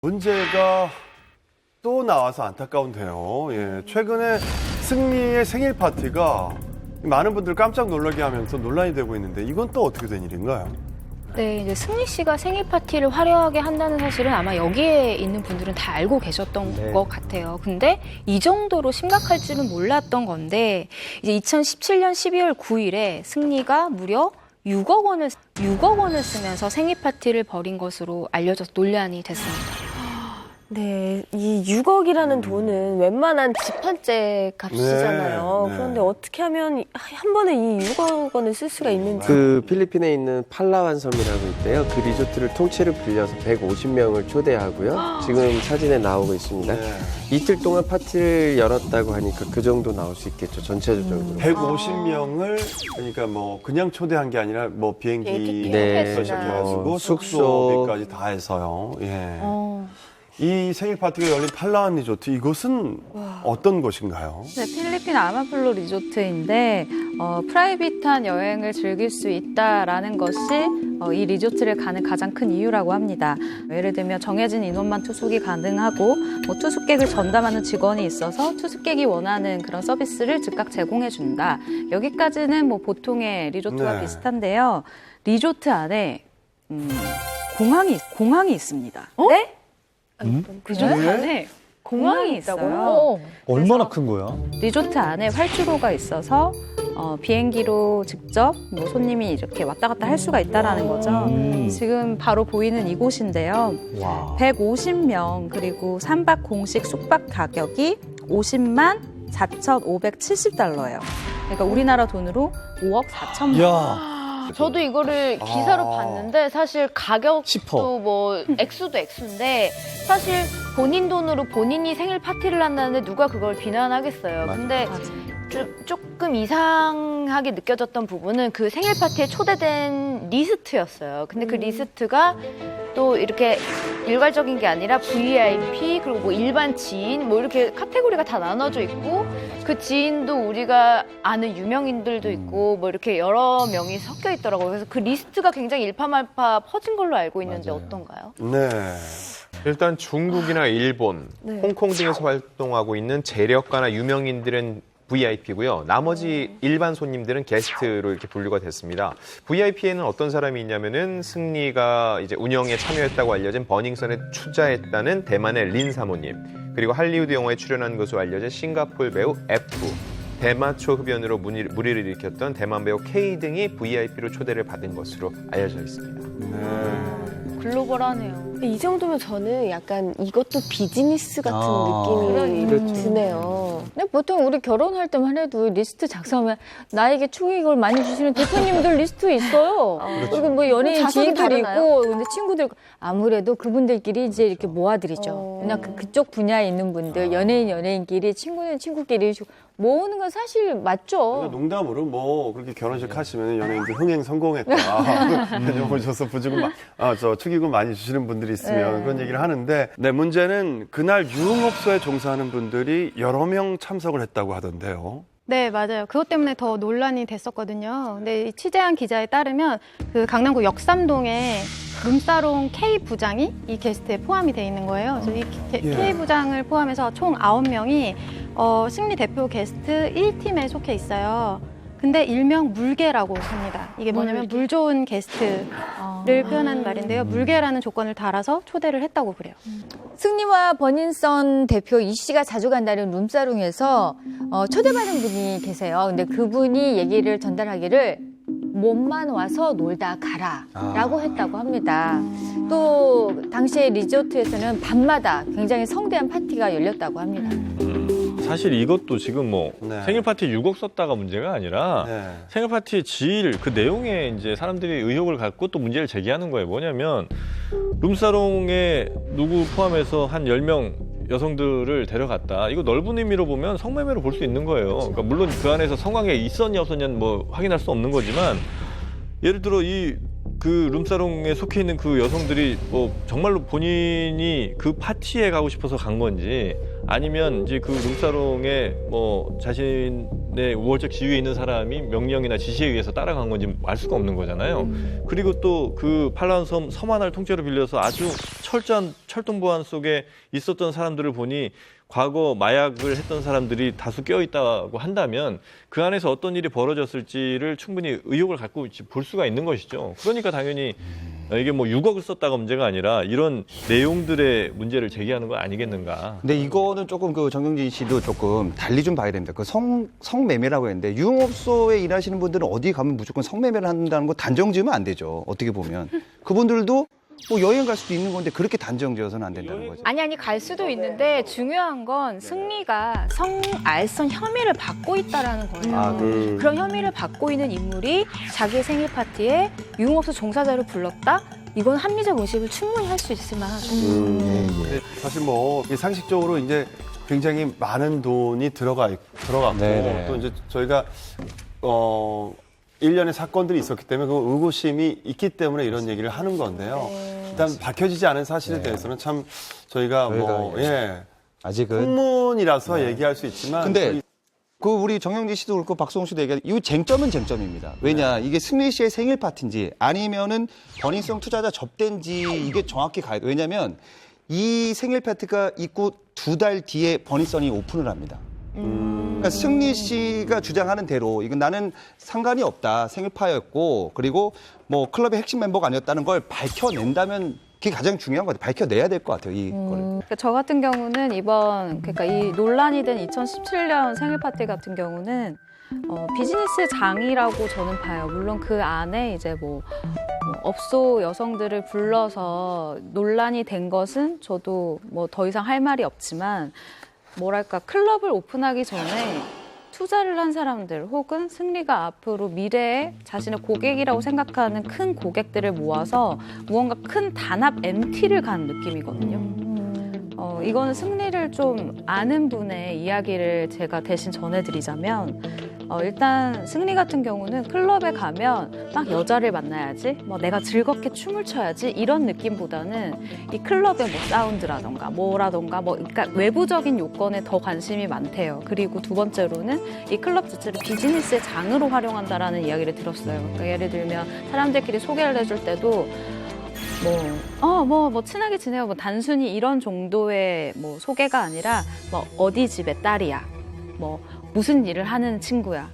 문제가 또 나와서 안타까운데요. 예, 최근에 승리의 생일 파티가 많은 분들 깜짝 놀라게 하면서 논란이 되고 있는데 이건 또 어떻게 된 일인가요? 네, 이제 승리 씨가 생일 파티를 화려하게 한다는 사실은 아마 여기에 있는 분들은 다 알고 계셨던 것 같아요. 근데 이 정도로 심각할 줄은 몰랐던 건데 이제 2017년 12월 9일에 승리가 무려 6억 원을 쓰면서 생일 파티를 벌인 것으로 알려져서 논란이 됐습니다. 네, 이 6억이라는 돈은 웬만한 집 한 채 값이잖아요. 네, 네. 그런데 어떻게 하면 한 번에 이 6억 원을 쓸 수가 있는지. 그 필리핀에 있는 팔라완 섬이라고 있대요. 그 리조트를 통째로 빌려서 150명을 초대하고요. 지금 사진에 나오고 있습니다. 네. 이틀 동안 파티를 열었다고 하니까 그 정도 나올 수 있겠죠. 전체적으로. 150명을 그러니까 뭐 그냥 초대한 게 아니라 뭐 비행기 네. 시작해가지고 숙소. 숙소비까지 다 해서요. 예. 이 생일 파티가 열린 팔라완 리조트 이곳은 어떤 곳인가요? 네, 필리핀 아마플로 리조트인데 프라이빗한 여행을 즐길 수 있다라는 것이 이 리조트를 가는 가장 큰 이유라고 합니다. 예를 들면 정해진 인원만 투숙이 가능하고 뭐 투숙객을 전담하는 직원이 있어서 투숙객이 원하는 그런 서비스를 즉각 제공해준다. 여기까지는 뭐 보통의 리조트와 네. 비슷한데요. 리조트 안에 공항이 있습니다. 네? 리조트 안에 공항이 있어요. 얼마나 큰 거야? 리조트 안에 활주로가 있어서 비행기로 직접 뭐 손님이 이렇게 왔다 갔다 할 수가 있다라는 거죠. 지금 바로 보이는 이곳인데요. 와. 150명 그리고 3박 공식 숙박 가격이 50만 4,570달러예요. 그러니까 우리나라 돈으로 5억 4천만 원. 야. 저도 이거를 기사로 봤는데 사실 가격도 싶어. 뭐 액수도 액수인데 사실 본인 돈으로 본인이 생일 파티를 한다는데 누가 그걸 비난하겠어요. 근데 조금 이상하게 느껴졌던 부분은 그 생일 파티에 초대된 리스트였어요. 근데 그 리스트가 또 이렇게 일괄적인 게 아니라 VIP 그리고 뭐 일반 지인 뭐 이렇게 카테고리가 다 나눠져 있고 그 지인도 우리가 아는 유명인들도 있고 뭐 이렇게 여러 명이 섞여 있더라고요. 그래서 그 리스트가 굉장히 일파만파 퍼진 걸로 알고 있는데 어떤가요? 네. 일단 중국이나 일본, 홍콩 등에서 활동하고 있는 재력가나 유명인들은 VIP고요. 나머지 일반 손님들은 게스트로 이렇게 분류가 됐습니다. VIP에는 어떤 사람이 있냐면은 승리가 이제 운영에 참여했다고 알려진 버닝썬에 투자했다는 대만의 린 사모님, 그리고 할리우드 영화에 출연한 것으로 알려진 싱가포르 배우 F, 대마초 흡연으로 무리를 일으켰던 대만 배우 K 등이 VIP로 초대를 받은 것으로 알려져 있습니다. 글로벌하네요. 이 정도면 저는 약간 이것도 비즈니스 같은 느낌이 그렇죠. 드네요. 근데 보통 우리 결혼할 때만 해도 리스트 작성하면 나에게 축의금을 많이 주시는 대표님들 리스트 있어요. 그리고 뭐 연예인 자석이 지인들이 다르나요? 있고 근데 친구들 있고. 아무래도 그분들끼리 이제 이렇게 모아드리죠. 그냥 그쪽 분야에 있는 분들 연예인끼리 친구는 친구끼리 모으는 건 사실 맞죠. 농담으로 뭐 그렇게 결혼식 하시면 연예인들 흥행 성공했다. 요걸 줘서 부주금 저 축의금 많이 주시는 분들이 있으면 그런 얘기를 하는데 네, 문제는 그날 유흥업소에 종사하는 분들이 여러 명 참석을 했다고 하던데요. 네, 맞아요. 그것 때문에 더 논란이 됐었거든요. 근데 이 취재한 기자에 따르면 그 강남구 역삼동에 룸사롱 K 부장이 이 게스트에 포함이 돼 있는 거예요. 그래서 이 K 부장을 포함해서 총 9명이 승리 대표 게스트 1팀에 속해 있어요. 근데 일명 물개라고 합니다. 이게 뭐냐면 물 좋은 게스트를 표현하는 말인데요. 물개라는 조건을 달아서 초대를 했다고 그래요. 승리와 버닝썬 대표 이 씨가 자주 간다는 룸사롱에서 초대받은 분이 계세요. 근데 그분이 얘기를 전달하기를 몸만 와서 놀다 가라라고 했다고 합니다. 또 당시에 리조트에서는 밤마다 굉장히 성대한 파티가 열렸다고 합니다. 사실 이것도 지금 뭐 네. 생일 파티 6억 썼다가 문제가 아니라 네. 생일 파티의 질, 그 내용에 이제 사람들이 의혹을 갖고 또 문제를 제기하는 거예요. 뭐냐면 룸사롱에 누구 포함해서 한 10명 여성들을 데려갔다. 이거 넓은 의미로 보면 성매매로 볼 수 있는 거예요. 그러니까 물론 그 안에서 성관계가 있었냐 없었냐는 뭐 확인할 수 없는 거지만 예를 들어 그 룸사롱에 속해 있는 그 여성들이 뭐 정말로 본인이 그 파티에 가고 싶어서 간 건지 아니면 이제 그 룸사롱에 뭐 자신의 우월적 지위에 있는 사람이 명령이나 지시에 의해서 따라간 건지 알 수가 없는 거잖아요. 그리고 또 그 팔라완섬 섬 하나를 통째로 빌려서 아주 철저한 철통 보안 속에 있었던 사람들을 보니 과거 마약을 했던 사람들이 다수 껴있다고 한다면 그 안에서 어떤 일이 벌어졌을지를 충분히 의혹을 갖고 볼 수가 있는 것이죠. 그러니까 당연히 이게 뭐 6억을 썼다가 문제가 아니라 이런 내용들의 문제를 제기하는 거 아니겠는가. 근데 이거는 조금 그 정경진 씨도 조금 달리 좀 봐야 됩니다. 그 성매매라고 했는데 유흥업소에 일하시는 분들은 어디 가면 무조건 성매매를 한다는 거 단정 지으면 안 되죠. 어떻게 보면. 그분들도 뭐 여행 갈 수도 있는 건데 그렇게 단정 지어서는 안 된다는 거죠. 아니 갈 수도 있는데 중요한 건 승리가 성알선 혐의를 받고 있다라는 거예요. 그런 혐의를 받고 있는 인물이 자기의 생일 파티에 유흥업소 종사자를 불렀다? 이건 합리적 의심을 충분히 할 수 있을 만하죠. 근데 사실 뭐 상식적으로 이제 굉장히 많은 돈이 들어갔고 네네. 또 이제 저희가 1년의 사건들이 있었기 때문에 그 의구심이 있기 때문에 이런 얘기를 하는 건데요. 일단 밝혀지지 않은 사실에 대해서는 참 저희가 아직은 풍문이라서 얘기할 수 있지만 근데 그 우리 정영진 씨도 그렇고 박성훈 씨도 얘기한 이 쟁점은 쟁점입니다. 왜냐 이게 승리 씨의 생일 파티인지 아니면은 버닝썬 투자자 접대인지 이게 정확히 가야 돼. 왜냐면 이 생일 파티가 있고 2달 뒤에 버닝썬이 오픈을 합니다. 그러니까 승리 씨가 주장하는 대로 이건 나는 상관이 없다 생일파였고 그리고 뭐 클럽의 핵심 멤버가 아니었다는 걸 밝혀낸다면 그게 가장 중요한 것 같아요. 밝혀내야 될 것 같아요. 이거를. 저 같은 경우는 그러니까 이 논란이 된 2017년 생일 파티 같은 경우는 비즈니스 장이라고 저는 봐요. 물론 그 안에 이제 뭐 업소 여성들을 불러서 논란이 된 것은 저도 뭐 더 이상 할 말이 없지만 뭐랄까 클럽을 오픈하기 전에 투자를 한 사람들 혹은 승리가 앞으로 미래에 자신의 고객이라고 생각하는 큰 고객들을 모아서 무언가 큰 단합 MT를 간 느낌이거든요. 이거는 승리를 좀 아는 분의 이야기를 제가 대신 전해드리자면 일단 승리 같은 경우는 클럽에 가면 막 여자를 만나야지, 뭐 내가 즐겁게 춤을 춰야지 이런 느낌보다는 이 클럽의 뭐 사운드라던가 뭐라던가 그러니까 외부적인 요건에 더 관심이 많대요. 그리고 두 번째로는 이 클럽 자체를 비즈니스의 장으로 활용한다라는 이야기를 들었어요. 그러니까 예를 들면 사람들끼리 소개를 해줄 때도 뭐 친하게 지내요. 뭐 단순히 이런 정도의 뭐 소개가 아니라 뭐 어디 집의 딸이야. 뭐 무슨 일을 하는 친구야.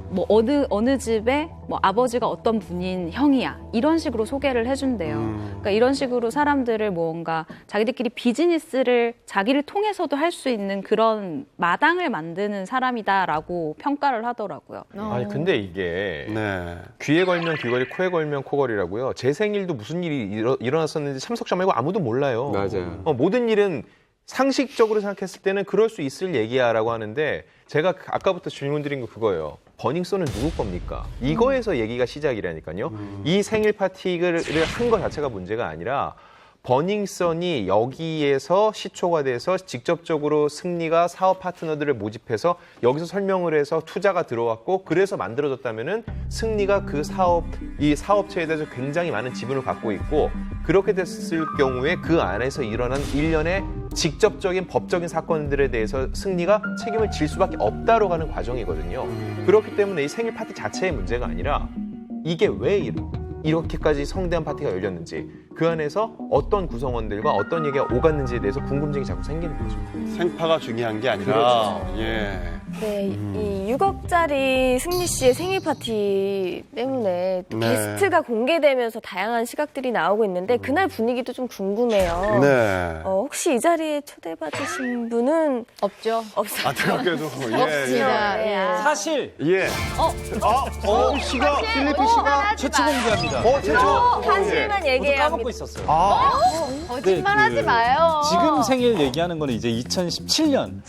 뭐 어느 집에 뭐 아버지가 어떤 분인 형이야. 이런 식으로 소개를 해준대요. 그러니까 이런 식으로 사람들을 뭔가 자기들끼리 비즈니스를 자기를 통해서도 할 수 있는 그런 마당을 만드는 사람이다라고 평가를 하더라고요. 아니 근데 이게 귀에 걸면 귀걸이, 코에 걸면 코걸이라고요. 제 생일도 무슨 일이 일어났었는지 참석자 말고 아무도 몰라요. 맞아요. 모든 일은 상식적으로 생각했을 때는 그럴 수 있을 얘기야라고 하는데 제가 아까부터 질문 드린 거 그거예요. 버닝썬은 누구 겁니까? 이거에서 얘기가 시작이라니까요. 이 생일 파티를 한 거 자체가 문제가 아니라 버닝썬이 여기에서 시초가 돼서 직접적으로 승리가 사업 파트너들을 모집해서 여기서 설명을 해서 투자가 들어왔고 그래서 만들어졌다면은 승리가 이 사업체에 대해서 굉장히 많은 지분을 갖고 있고 그렇게 됐을 경우에 그 안에서 일어난 일련의 직접적인 법적인 사건들에 대해서 승리가 책임을 질 수밖에 없다로 가는 과정이거든요. 그렇기 때문에 이 생일 파티 자체의 문제가 아니라 이게 왜 이렇게까지 성대한 파티가 열렸는지 그 안에서 어떤 구성원들과 어떤 얘기가 오갔는지에 대해서 궁금증이 자꾸 생기는 거죠. 생파가 중요한 게 아니라 네, 이 6억짜리 승리 씨의 생일 파티 때문에 또 게스트가 공개되면서 다양한 시각들이 나오고 있는데 그날 분위기도 좀 궁금해요. 혹시 이 자리에 초대받으신 분은 없죠. 없어요. 안타깝게도 없습니다. 사실 씨가 필리핀 씨가 최초 공개합니다. 사실만 얘기해요. 까먹고 있었어요. 거짓말하지 마요. 지금 생일 얘기하는 거는 이제 2017년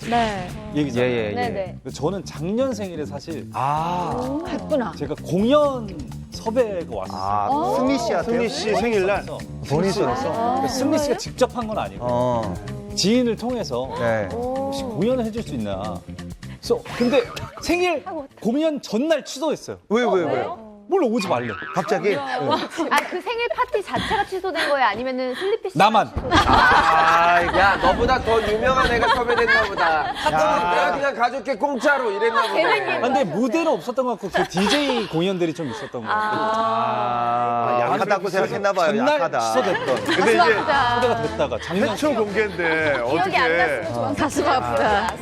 얘기잖아요. 네네. 저는 작년 생일에 사실 했구나. 제가 공연 섭외가 왔어요. 승리 씨한테 승리 씨 생일날 버닝썬에서 승리 씨가 직접 한 건 아니고 지인을 통해서 혹시 공연을 해줄 수 있나. 그래서 근데 생일 공연 전날 취소했어요. 왜요? 몰라 오지 말래. 갑자기? 그 생일 파티 자체가 취소된 거예요? 아니면은 슬리피 씨? 나만. 야, 야, 너보다 더 유명한 애가 섭외됐나 보다. 내가 그냥 가져올게 공짜로 이랬나 보네. 근데 무대는 없었던 것 같고 그 DJ 공연들이 좀 있었던 것 같아요. 약하다고 생각했나 봐요. 전날 약하다. 취소됐던. 근데 이게 초대가 됐다가 작년 최초 공개인데 기억이 안 났으면 좋았어. 가슴 아프다.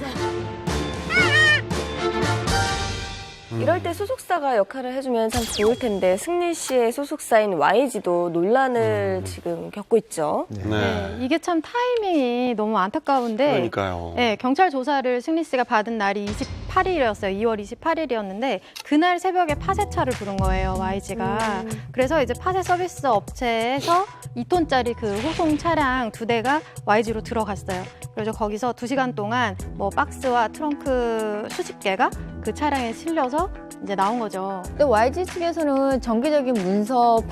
이럴 때 소속사가 역할을 해주면 참 좋을 텐데 승리 씨의 소속사인 YG도 논란을 지금 겪고 있죠. 네, 이게 참 타이밍이 너무 안타까운데. 그러니까요. 네, 경찰 조사를 승리 씨가 받은 날이 28일이었어요. 2월 28일이었는데 그날 새벽에 파쇄차를 부른 거예요, YG가. 그래서 이제 파쇄 서비스 업체에서 2톤짜리 그 호송 차량 2대가 YG로 들어갔어요. 그래서 거기서 2시간 동안 뭐 박스와 트렁크 수십 개가 그 차량에 실려서 이제 나온 거죠. 근데 YG 측에서는 정기적인 문서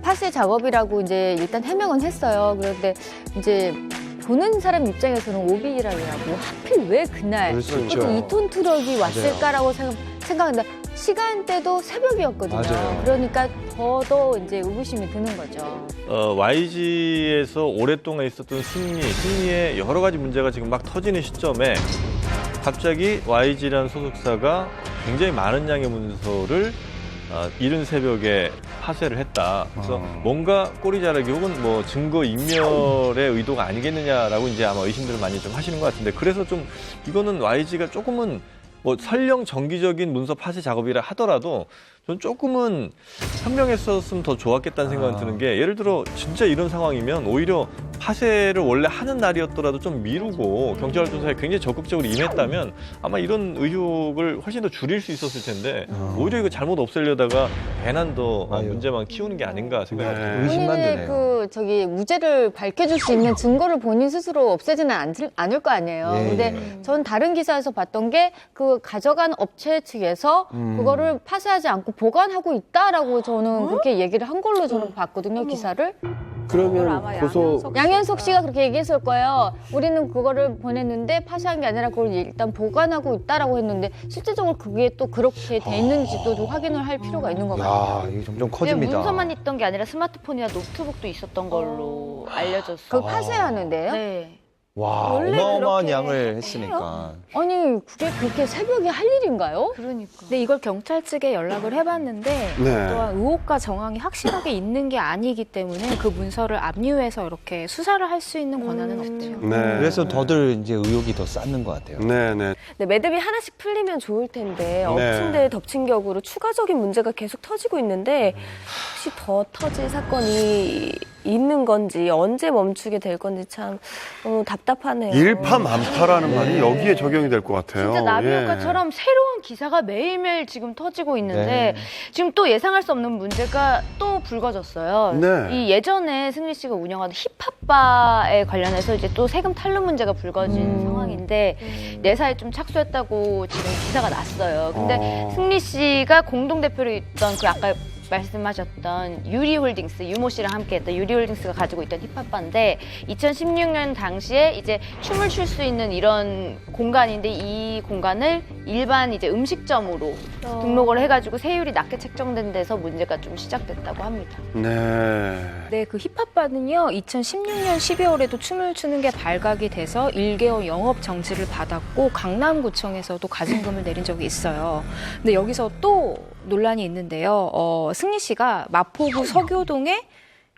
파쇄 작업이라고 이제 일단 해명은 했어요. 그런데 이제 보는 사람 입장에서는 오비라고 하필 왜 그날 그럴 수 있죠. 2톤 트럭이 왔을까라고 생각했는데 시간대도 새벽이었거든요. 맞아요. 그러니까 더 이제 의구심이 드는 거죠. YG에서 오랫동안 있었던 승리의 여러 가지 문제가 지금 막 터지는 시점에 갑자기 YG라는 소속사가 굉장히 많은 양의 문서를 이른 새벽에 파쇄를 했다. 그래서 뭔가 꼬리자르기 혹은 뭐 증거 인멸의 의도가 아니겠느냐라고 이제 아마 의심들을 많이 좀 하시는 것 같은데 그래서 좀 이거는 YG가 조금은 뭐 설령 정기적인 문서 파쇄 작업이라 하더라도 전 조금은 현명했었으면 더 좋았겠다는 생각이 드는 게 예를 들어 진짜 이런 상황이면 오히려 파쇄를 원래 하는 날이었더라도 좀 미루고 경찰 조사에 굉장히 적극적으로 임했다면 아마 이런 의혹을 훨씬 더 줄일 수 있었을 텐데 오히려 이거 잘못 없애려다가 배난 더 문제만 키우는 게 아닌가 생각이 듭니다. 의심만 본인의 드네요. 무죄를 밝혀줄 수 있는 증거를 본인 스스로 없애지는 않을 거 아니에요. 예. 근데 전 다른 기사에서 봤던 게 그 가져간 업체 측에서 그거를 파쇄하지 않고 보관하고 있다라고 저는 그렇게 얘기를 한 걸로 저는 봤거든요, 기사를. 그러면 양현석 씨가 그렇게 얘기했을 거예요. 우리는 그거를 보냈는데 파쇄한 게 아니라 그걸 일단 보관하고 있다라고 했는데 실제적으로 그게 또 그렇게 돼 있는지도 좀 확인을 할 필요가 있는 것 같아요. 야, 이게 점점 커집니다. 문서만 있던 게 아니라 스마트폰이나 노트북도 있었던 걸로 알려졌어요. 그 파쇄하는데요? 네. 와, 원래 어마어마한 그렇게 양을 했으니까. 아니 그게 그렇게 새벽에 할 일인가요? 그러니까. 근데 이걸 경찰 측에 연락을 해봤는데 네. 또한 의혹과 정황이 확실하게 있는 게 아니기 때문에 그 문서를 압류해서 이렇게 수사를 할 수 있는 권한은 없죠. 네. 그래서 더들 이제 의혹이 더 쌓는 것 같아요. 네네. 네, 매듭이 하나씩 풀리면 좋을 텐데 엎친 데 덮친 격으로 추가적인 문제가 계속 터지고 있는데 혹시 더 터질 사건이 있는 건지 언제 멈추게 될 건지 참 답답하네요. 일파만파라는 말이 여기에 적용이 될 것 같아요. 진짜 나비 예. 효과처럼 새로운 기사가 매일매일 지금 터지고 있는데 지금 또 예상할 수 없는 문제가 또 불거졌어요. 네. 이 예전에 승리 씨가 운영하던 힙합바에 관련해서 이제 또 세금 탈루 문제가 불거진 상황인데 내사에 좀 착수했다고 지금 기사가 났어요. 근데 승리 씨가 공동대표로 있던 그 아까 말씀하셨던 유리홀딩스, 유모 씨랑 함께했던 유리홀딩스가 가지고 있던 힙합바인데 2016년 당시에 이제 춤을 출 수 있는 이런 공간인데 이 공간을 일반 이제 음식점으로 등록을 해가지고 세율이 낮게 책정된 데서 문제가 좀 시작됐다고 합니다. 네. 네, 그 힙합바는요, 2016년 12월에도 춤을 추는 게 발각이 돼서 1개월 영업 정지를 받았고 강남구청에서도 가징금을 내린 적이 있어요. 근데 여기서 또 논란이 있는데요. 승리 씨가 마포구 서교동에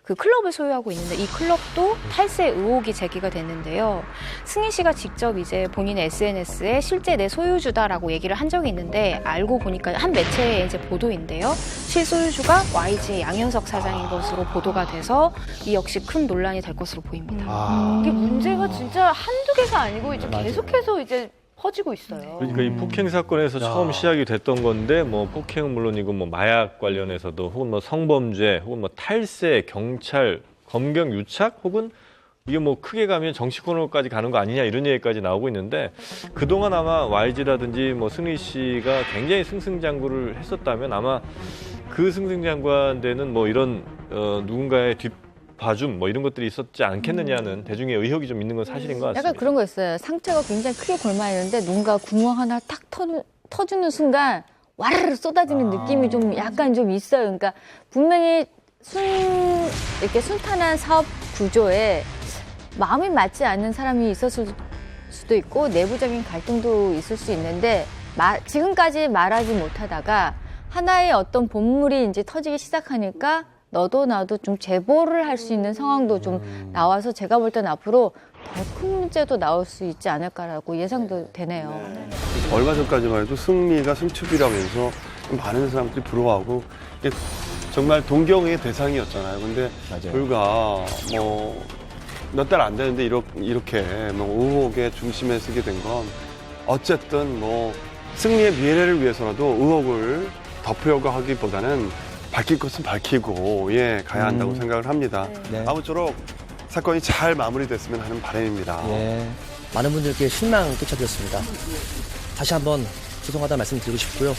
그 클럽을 소유하고 있는데 이 클럽도 탈세 의혹이 제기가 됐는데요. 승희 씨가 직접 이제 본인의 SNS에 실제 내 소유주다라고 얘기를 한 적이 있는데 알고 보니까 한 매체의 이제 보도인데요. 실소유주가 YG의 양현석 사장인 것으로 보도가 돼서 이 역시 큰 논란이 될 것으로 보입니다. 이게 문제가 진짜 한두 개가 아니고 이제 계속해서 이제 퍼지고 있어요. 그러니까 이 폭행 사건에서 처음 시작이 됐던 건데 뭐 폭행은 물론이고 뭐 마약 관련해서도 혹은 뭐 성범죄 혹은 뭐 탈세, 경찰, 검경 유착 혹은 이게 뭐 크게 가면 정치권으로까지 가는 거 아니냐 이런 얘기까지 나오고 있는데 그동안 아마 YG라든지 뭐 승리 씨가 굉장히 승승장구를 했었다면 아마 그 승승장구한데는 뭐 이런 누군가의 봐줌 뭐 이런 것들이 있었지 않겠느냐는 대중의 의혹이 좀 있는 건 사실인 것 같습니다. 약간 그런 거 있어요. 상처가 굉장히 크게 골마 있는데 누군가 구멍 하나 탁 터주는 순간 와르르 쏟아지는 느낌이 좀 약간 좀 있어요. 그러니까 분명히 이렇게 순탄한 사업 구조에 마음이 맞지 않는 사람이 있었을 수도 있고 내부적인 갈등도 있을 수 있는데 지금까지 말하지 못하다가 하나의 어떤 본물이 이제 터지기 시작하니까 너도 나도 좀 제보를 할 수 있는 상황도 좀 나와서 제가 볼 땐 앞으로 더 큰 문제도 나올 수 있지 않을까라고 예상도 되네요. 얼마 전까지만 해도 승리가 승축이라고 해서 많은 사람들이 부러워하고 이게 정말 동경의 대상이었잖아요. 근데 불과 뭐 몇 달 안 되는데 이렇게 뭐 의혹의 중심에 서게 된 건 어쨌든 뭐 승리의 미래를 위해서라도 의혹을 덮으려고 하기보다는 밝힐 것은 밝히고 가야 한다고 생각을 합니다. 네. 아무쪼록 사건이 잘 마무리됐으면 하는 바람입니다. 예. 많은 분들께 실망 끼쳐드렸습니다. 다시 한번 죄송하다 말씀드리고 싶고요.